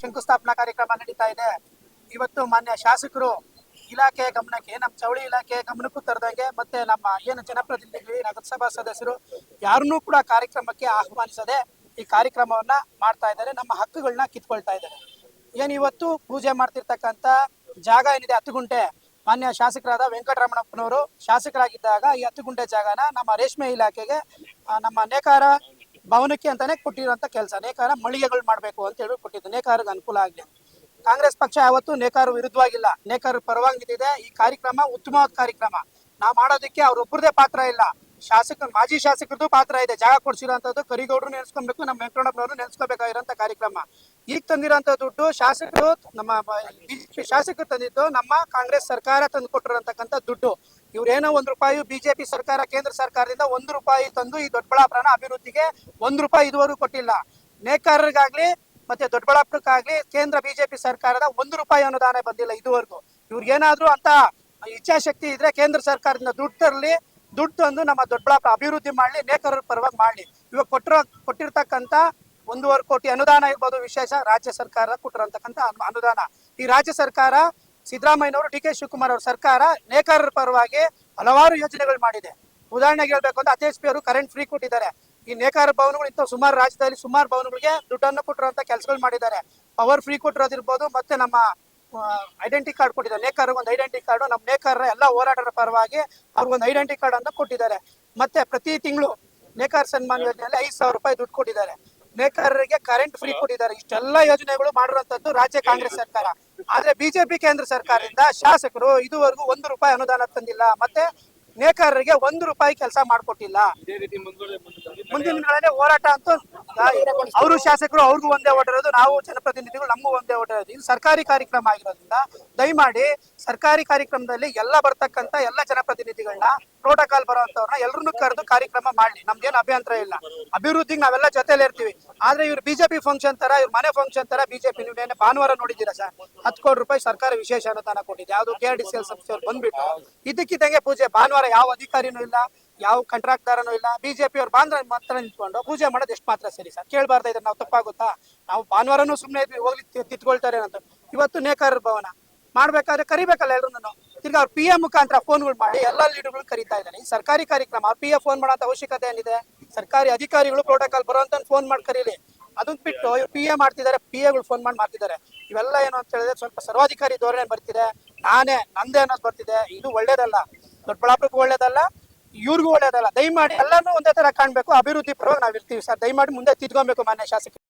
ಶಂಕುಸ್ಥಾಪನಾ ಕಾರ್ಯಕ್ರಮ ನಡೀತಾ ಇದೆ. ಇವತ್ತು ಮಾನ್ಯ ಶಾಸಕರು ಇಲಾಖೆ ಗಮನಕ್ಕೆ, ನಮ್ಮ ಚೌಳಿ ಇಲಾಖೆ ಗಮನಕ್ಕೂ ತರದಂಗೆ, ಮತ್ತೆ ನಮ್ಮ ಏನು ಜನಪ್ರತಿನಿಧಿಗಳು, ನಗರಸಭಾ ಸದಸ್ಯರು ಯಾರನ್ನೂ ಕೂಡ ಕಾರ್ಯಕ್ರಮಕ್ಕೆ ಆಹ್ವಾನಿಸದೆ ಈ ಕಾರ್ಯಕ್ರಮವನ್ನ ಮಾಡ್ತಾ ಇದ್ದಾರೆ. ನಮ್ಮ ಹಕ್ಕುಗಳನ್ನ ಕಿತ್ಕೊಳ್ತಾ ಇದ್ದಾರೆ. ಏನ್ ಇವತ್ತು ಪೂಜೆ ಮಾಡ್ತಿರ್ತಕ್ಕಂಥ ಜಾಗ ಏನಿದೆ 10 ಗುಂಟೆ, ಮಾನ್ಯ ಶಾಸಕರಾದ ವೆಂಕಟರಮಣಪ್ಪನವರು ಶಾಸಕರಾಗಿದ್ದಾಗ ಈ 10 ಗುಂಟೆ ಜಾಗನ ನಮ್ಮ ರೇಷ್ಮೆ ಇಲಾಖೆಗೆ, ನಮ್ಮ ನೇಕಾರ ಭವನಕ್ಕೆ ಅಂತಾನೆ ಕೊಟ್ಟಿರುವಂತ ಕೆಲಸ. ನೇಕಾರ ಮಳಿಗೆಗಳು ಮಾಡ್ಬೇಕು ಅಂತ ಹೇಳಿ ಕೊಟ್ಟಿದ್ದು, ನೇಕಾರಿಗೆ ಅನುಕೂಲ ಆಗ್ಲಿ. ಕಾಂಗ್ರೆಸ್ ಪಕ್ಷ ಯಾವತ್ತು ನೇಕಾರ ವಿರುದ್ಧವಾಗಿಲ್ಲ, ನೇಕಾರ ಪರವಾಗಿ ನಿಂತಿದೆ. ಈ ಕಾರ್ಯಕ್ರಮ ಉತ್ತಮವಾದ ಕಾರ್ಯಕ್ರಮ. ನಾವು ಮಾಡೋದಕ್ಕೆ ಅವ್ರೊಬ್ಬರದೇ ಪಾತ್ರ ಇಲ್ಲ, ಮಾಜಿ ಶಾಸಕರದ್ದು ಪಾತ್ರ ಇದೆ. ಜಾಗ ಕೊಡ್ಸಿರೋಂಥದ್ದು ಕರಿಗೌಡರು ನೆನೆಸ್ಕೊಬೇಕು, ನಮ್ಮ ವೆಂಕಟರಮಣಪ್ಪನವರು ನೆನೆಸ್ಕೋಬೇಕಾಗಿರೋಂಥ ಕಾರ್ಯಕ್ರಮ. ಈಗ ತಂದಿರೋಂಥ ದುಡ್ಡು ಶಾಸಕರು, ನಮ್ಮ ಬಿಜೆಪಿ ಶಾಸಕರು ತಂದಿದ್ದು ನಮ್ಮ ಕಾಂಗ್ರೆಸ್ ಸರ್ಕಾರ ತಂದು ಕೊಟ್ಟಿರೋಂತಕ್ಕಂಥ ದುಡ್ಡು. ಇವ್ರೇನೋ ₹1 ಬಿಜೆಪಿ ಸರ್ಕಾರ ಕೇಂದ್ರ ಸರ್ಕಾರದಿಂದ ₹1 ತಂದು ಈ ದೊಡ್ಡಬಳ್ಳಾಪುರನ ಅಭಿವೃದ್ಧಿಗೆ ₹1 ಇದುವರೆಗೂ ಕೊಟ್ಟಿಲ್ಲ. ನೇಕಾರರಿಗಾಗ್ಲಿ ಮತ್ತೆ ದೊಡ್ಡಬಳ್ಳಾಪುರಕ್ಕಾಗ್ಲಿ ಕೇಂದ್ರ ಬಿಜೆಪಿ ಸರ್ಕಾರದ ₹1 ಅನುದಾನ ಬಂದಿಲ್ಲ ಇದುವರೆಗೂ. ಇವ್ರಿಗೇನಾದ್ರೂ ಅಂತ ಇಚ್ಛಾಶಕ್ತಿ ಇದ್ರೆ ಕೇಂದ್ರ ಸರ್ಕಾರದಿಂದ ದುಡ್ಡು ತರಲಿ, ದುಡ್ಡು ತಂದು ನಮ್ಮ ದೊಡ್ಡಬಳ್ಳಾಪುರ ಅಭಿವೃದ್ಧಿ ಮಾಡ್ಲಿ, ನೇಕಾರರ ಪರವಾಗಿ ಮಾಡ್ಲಿ. ಇವಾಗ ಕೊಟ್ಟಿರ್ತಕ್ಕಂಥ ₹1.5 ಕೋಟಿ ಅನುದಾನ ಇರ್ಬೋದು, ವಿಶೇಷ ರಾಜ್ಯ ಸರ್ಕಾರ ಕೊಟ್ಟಿರೋಂತಕ್ಕಂಥ ಅನುದಾನ. ಈ ರಾಜ್ಯ ಸರ್ಕಾರ ಸಿದ್ದರಾಮಯ್ಯನವರು, ಡಿ ಕೆ ಶಿವಕುಮಾರ್ ಅವ್ರ ಸರ್ಕಾರ ನೇಕಾರರ ಪರವಾಗಿ ಹಲವಾರು ಯೋಜನೆಗಳು ಮಾಡಿದೆ. ಉದಾಹರಣೆಗೆ ಹೇಳ್ಬೇಕು ಅಂದ್ರೆ ATHP ಅವರು ಕರೆಂಟ್ ಫ್ರೀ ಕೊಟ್ಟಿದ್ದಾರೆ. ಈ ನೇಕಾರ ಭವನಗಳು ಇಂಥ ಸುಮಾರು ರಾಜ್ಯದಲ್ಲಿ ಸುಮಾರು ಭವನಗಳಿಗೆ ದುಡ್ಡನ್ನು ಕೊಟ್ಟಿರುವಂತ ಕೆಲಸಗಳು ಮಾಡಿದ್ದಾರೆ. ಪವರ್ ಫ್ರೀ ಕೊಟ್ಟಿರೋದಿರ್ಬೋದು, ಮತ್ತೆ ನಮ್ಮ ಐಡೆಂಟಿ ಕಾರ್ಡ್ ಕೊಟ್ಟಿದ್ದಾರೆ. ನೇಕಾರಿಗೆ ಒಂದು ಐಡೆಂಟಿ ಕಾರ್ಡು, ನಮ್ಮ ನೇಕಾರರ ಎಲ್ಲ ಹೋರಾಟದ ಪರವಾಗಿ ಅವ್ರಿಗೊಂದು ಐಡೆಂಟಿ ಕಾರ್ಡ್ ಅಂತ ಕೊಟ್ಟಿದ್ದಾರೆ. ಮತ್ತೆ ಪ್ರತಿ ತಿಂಗಳು ನೇಕಾರ ಸನ್ಮಾನ ಯೋಜನೆಯಲ್ಲಿ ₹5,000 ದುಡ್ಡು ಕೊಟ್ಟಿದ್ದಾರೆ. ನೇಕಾರರಿಗೆ ಕರೆಂಟ್ ಫ್ರೀ ಕೊಟ್ಟಿದ್ದಾರೆ. ಇಷ್ಟೆಲ್ಲ ಯೋಜನೆಗಳು ಮಾಡಿರುವಂತದ್ದು ರಾಜ್ಯ ಕಾಂಗ್ರೆಸ್ ಸರ್ಕಾರ. ಆದ್ರೆ ಬಿಜೆಪಿ ಕೇಂದ್ರ ಸರ್ಕಾರದಿಂದ ಶಾಸಕರು ಇದುವರೆಗೂ ₹1 ಅನುದಾನ ತಂದಿಲ್ಲ, ಮತ್ತೆ ನೇಕಾರರಿಗೆ ₹1 ಕೆಲಸ ಮಾಡ್ಕೊಟ್ಟಿಲ್ಲ. ಮುಂದಿನ ದಿನಗಳಲ್ಲಿ ಹೋರಾಟ ಅಂತೂ ಅವರು ಶಾಸಕರು ಅವ್ರಿಗೂ ಒಂದೇ ಓಟಿರೋದು, ನಾವು ಜನಪ್ರತಿನಿಧಿಗಳು ನಮಗೂ ಒಂದೇ ಓಟಿರೋದು. ಇದು ಸರ್ಕಾರಿ ಕಾರ್ಯಕ್ರಮ ಆಗಿರೋದ್ರಿಂದ ದಯಮಾಡಿ ಸರ್ಕಾರಿ ಕಾರ್ಯಕ್ರಮದಲ್ಲಿ ಎಲ್ಲ ಬರ್ತಕ್ಕಂಥ ಎಲ್ಲ ಜನಪ್ರತಿನಿಧಿಗಳನ್ನ, ಪ್ರೋಟೋಕಾಲ್ ಬರುವಂತವ್ರನ್ನ ಎಲ್ಲರನ್ನೂ ಕರೆದು ಕಾರ್ಯಕ್ರಮ ಮಾಡ್ಲಿ. ನಮ್ಗೇನು ಅಭ್ಯಂತರ ಇಲ್ಲ. ಅಭಿವೃದ್ಧಿಗೆ ನಾವೆಲ್ಲ ಜೊತೆಲಿ ಇರ್ತೀವಿ. ಆದ್ರೆ ಇವ್ರು ಬಿಜೆಪಿ ಫಂಕ್ಷನ್ ತರ, ಇವ್ರ ಮನೆ ಫಂಕ್ಷನ್ ತರ ಬಿಜೆಪಿ, ನೀವು ಭಾನುವಾರ ನೋಡಿದ್ದೀರಾ ಸರ್, ₹10 ಕೋಟಿ ಸರ್ಕಾರ ವಿಶೇಷ ಅನುದಾನ ಕೊಟ್ಟಿದೆ. ಯಾವ್ದು KRDCL ಸಂಸ್ಥೆಯವ್ರು ಬಂದ್ಬಿಟ್ಟು ಇದಕ್ಕಿದ್ದಂಗೆ ಪೂಜೆ. ಭಾನುವಾರ ಯಾವ ಅಧಿಕಾರಿನೂ ಇಲ್ಲ, ಯಾವ ಕಾಂಟ್ರಾಕ್ಟರನೂ ಇಲ್ಲ. ಬಿಜೆಪಿ ಅವ್ರು ಬಾಂದ್ರ ಮಾತ್ರ ನಿಂತ್ಕೊಂಡು ಪೂಜೆ ಮಾಡೋದು ಎಷ್ಟು ಮಾತ್ರ ಸರಿ ಸರ್? ಕೇಳಬಾರ್ದ ಇದ್ರೆ ನಾವು ತಪ್ಪಾಗುತ್ತಾ? ನಾವು ಭಾನುವಾರನೂ ಸುಮ್ಮನೆ ಇದ್ವಿ, ಹೋಗ್ಲಿ ತಿತ್ಕೊಳ್ತಾರೆ ಅಂತ. ಇವತ್ತು ನೇಕಾರರ ಭವನ ಮಾಡ್ಬೇಕಾದ್ರೆ ಕರಿಬೇಕಲ್ಲ ಎಲ್ಲರನ್ನು. ತಿರ್ಗಾ ಅವ್ರು PM ಮುಖಾಂತರ ಫೋನ್ಗಳು ಮಾಡಿ ಎಲ್ಲ ಲೀಡರ್ಗಳು ಕರೀತಾ ಇದ್ದಾರೆ. ಈ ಸರ್ಕಾರಿ ಕಾರ್ಯಕ್ರಮ ಅವ್ರು PM ಫೋನ್ ಮಾಡೋ ಅವಶ್ಯಕತೆ ಏನಿದೆ? ಸರ್ಕಾರಿ ಅಧಿಕಾರಿಗಳು ಪ್ರೋಟೋಕಾಲ್ ಬರುವಂತ ಫೋನ್ ಮಾಡಿ ಕರೀಲಿ. ಅದನ್ನ ಬಿಟ್ಟು ಇವ್ರು PA ಮಾಡ್ತಿದ್ದಾರೆ, PAಗಳು ಫೋನ್ ಮಾಡಿ ಮಾಡ್ತಿದ್ದಾರೆ. ಇವೆಲ್ಲ ಏನು ಅಂತ ಹೇಳಿದ್ರೆ ಸ್ವಲ್ಪ ಸರ್ವಾಧಿಕಾರಿ ಧೋರಣೆ ಬರ್ತಿದೆ. ನಂದೇ ಅನ್ನೋದು ಬರ್ತಿದೆ. ಇದು ಒಳ್ಳೇದಲ್ಲ, ದೊಡ್ಡಬಳ್ಳಾಪುರಕ್ಕೂ ಒಳ್ಳೇದಲ್ಲ, ಇವ್ರಿಗೂ ಒಳ್ಳೇದಲ್ಲ. ದಯಮಾಡಿ ಎಲ್ಲಾನು ಒಂದೇ ತರ ಕಾಣ್ಬೇಕು. ಅಭಿವೃದ್ಧಿ ಪರವಾಗಿ ನಾವ್ ಇರ್ತೀವಿ ಸರ್. ದಯಮಾಡಿ ಮುಂದೆ ತಿದ್ಕೊಬೇಕು ಮಾನ್ಯ ಶಾಸಕರು.